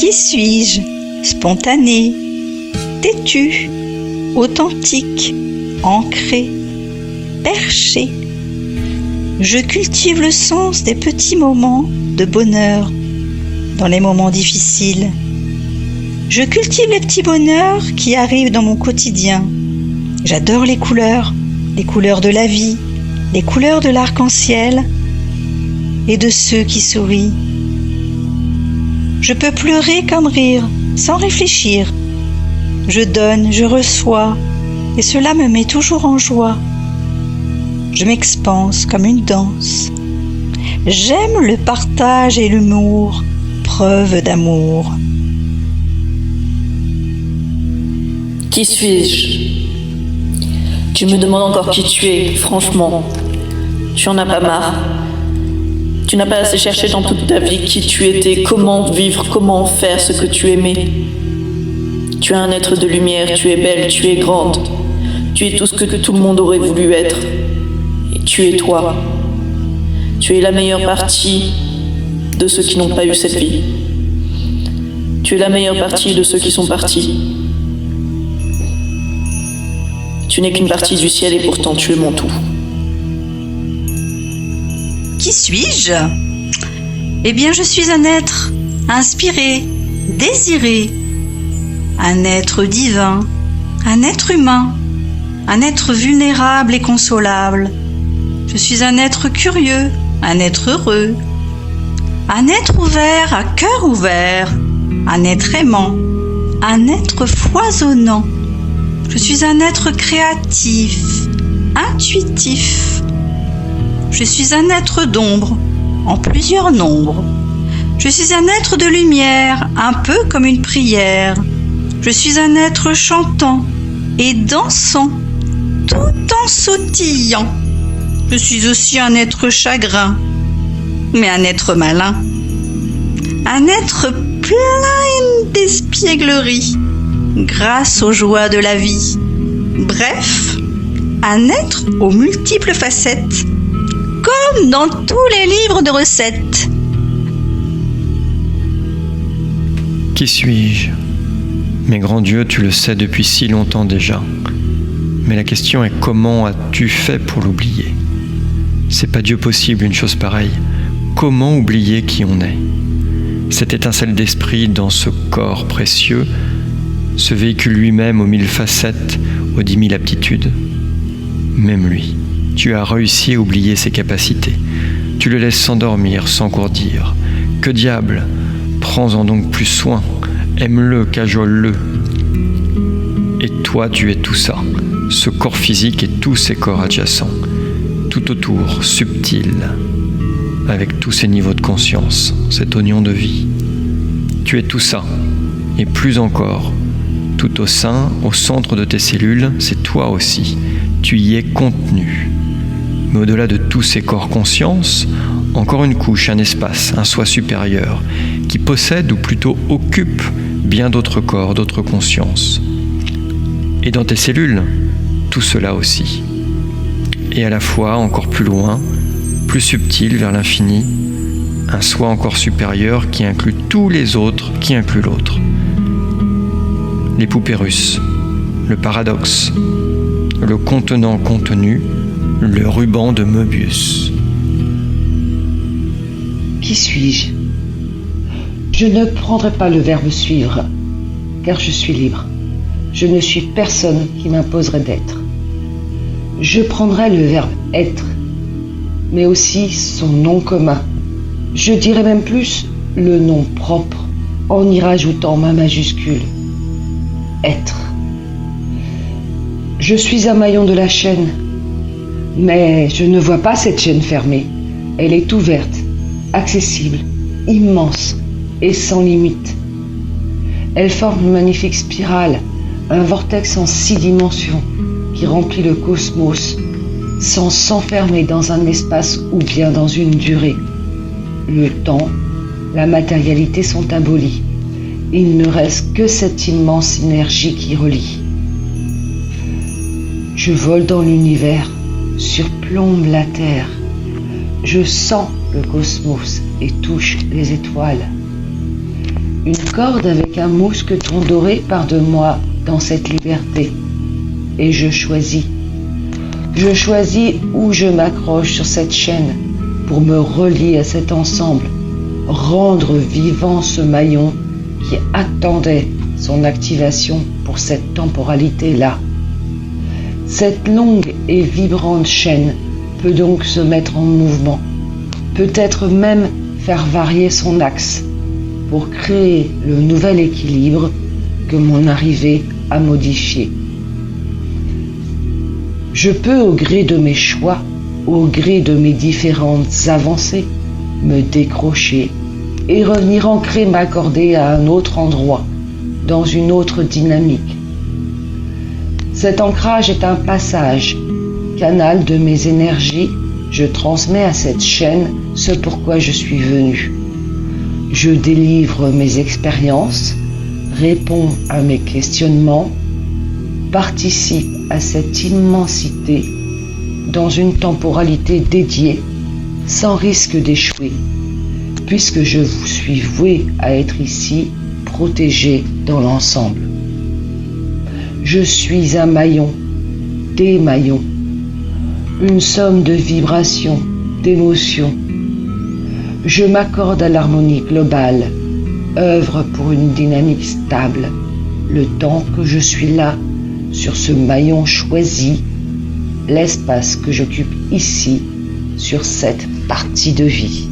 Qui suis-je? Spontané, têtu, authentique, ancré, perché. Je cultive le sens des petits moments de bonheur dans les moments difficiles. Je cultive les petits bonheurs qui arrivent dans mon quotidien. J'adore les couleurs de la vie, les couleurs de l'arc-en-ciel et de ceux qui sourient. Je peux pleurer comme rire, sans réfléchir. Je donne, je reçois, et cela me met toujours en joie. Je m'expanse comme une danse. J'aime le partage et l'humour, preuve d'amour. Qui suis-je? Tu me demandes encore qui tu es, franchement. Tu en as pas marre. Tu n'as pas assez cherché dans toute ta vie qui tu étais, comment vivre, comment faire ce que tu aimais. Tu es un être de lumière, tu es belle, tu es grande. Tu es tout ce que tout le monde aurait voulu être. Et tu es toi. Tu es la meilleure partie de ceux qui n'ont pas eu cette vie. Tu es la meilleure partie de ceux qui sont partis. Tu n'es qu'une partie du ciel et pourtant tu es mon tout. Qui suis-je? Eh bien, je suis un être inspiré, désiré, un être divin, un être humain, un être vulnérable et consolable. Je suis un être curieux, un être heureux, un être ouvert à cœur ouvert, un être aimant, un être foisonnant. Je suis un être créatif, intuitif. Je suis un être d'ombre, en plusieurs nombres. Je suis un être de lumière, un peu comme une prière. Je suis un être chantant et dansant, tout en sautillant. Je suis aussi un être chagrin, mais un être malin. Un être plein d'espièglerie, grâce aux joies de la vie. Bref, un être aux multiples facettes, comme dans tous les livres de recettes. Qui suis-je? Mais grand Dieu, tu le sais depuis si longtemps déjà. Mais la question est comment as-tu fait pour l'oublier? C'est pas Dieu possible une chose pareille. Comment oublier qui on est? Cette étincelle d'esprit dans ce corps précieux, ce véhicule lui-même aux 1000 facettes, aux 10 000 aptitudes. Même lui, tu as réussi à oublier ses capacités. Tu le laisses s'endormir sans courdir. Que diable, prends-en donc plus soin. Aime-le, cajole-le. Et toi, tu es tout ça, ce corps physique et tous ces corps adjacents, tout autour, subtil, avec tous ces niveaux de conscience, cet oignon de vie. Tu es tout ça, et plus encore, tout au sein, au centre de tes cellules, c'est toi aussi, tu y es contenu. Mais au-delà de tous ces corps conscience, encore une couche, un espace, un soi supérieur, qui possède ou plutôt occupe bien d'autres corps, d'autres consciences. Et dans tes cellules, tout cela aussi. Et à la fois, encore plus loin, plus subtil vers l'infini, un soi encore supérieur qui inclut tous les autres, qui inclut l'autre. Les poupées russes, le paradoxe, le contenant contenu, le ruban de Möbius. Qui suis-je? Je ne prendrai pas le verbe suivre, car je suis libre. Je ne suis personne qui m'imposerait d'être. Je prendrai le verbe être, mais aussi son nom commun. Je dirais même plus le nom propre, en y rajoutant ma majuscule. Être. Je suis un maillon de la chaîne, mais je ne vois pas cette chaîne fermée. Elle est ouverte, accessible, immense et sans limite. Elle forme une magnifique spirale, un vortex en 6 dimensions qui remplit le cosmos sans s'enfermer dans un espace ou bien dans une durée. Le temps, la matérialité sont abolis. Il ne reste que cette immense énergie qui relie. Je vole dans l'univers, surplombe la Terre. Je sens le cosmos et touche les étoiles. Une corde avec un mousqueton doré part de moi dans cette liberté. Et je choisis. Je choisis où je m'accroche sur cette chaîne pour me relier à cet ensemble, rendre vivant ce maillon qui attendait son activation pour cette temporalité-là. Cette longue et vibrante chaîne peut donc se mettre en mouvement, peut-être même faire varier son axe pour créer le nouvel équilibre que mon arrivée a modifié. Je peux, au gré de mes choix, au gré de mes différentes avancées, me décrocher et revenir ancrer, m'accorder à un autre endroit, dans une autre dynamique. Cet ancrage est un passage, canal de mes énergies. Je transmets à cette chaîne ce pourquoi je suis venu. Je délivre mes expériences, réponds à mes questionnements, participe à cette immensité dans une temporalité dédiée, sans risque d'échouer, puisque je vous suis voué à être ici, protégé dans l'ensemble. Je suis un maillon, des maillons, une somme de vibrations, d'émotions. Je m'accorde à l'harmonie globale, œuvre pour une dynamique stable, le temps que je suis là, sur ce maillon choisi, l'espace que j'occupe ici, sur cette partie de vie.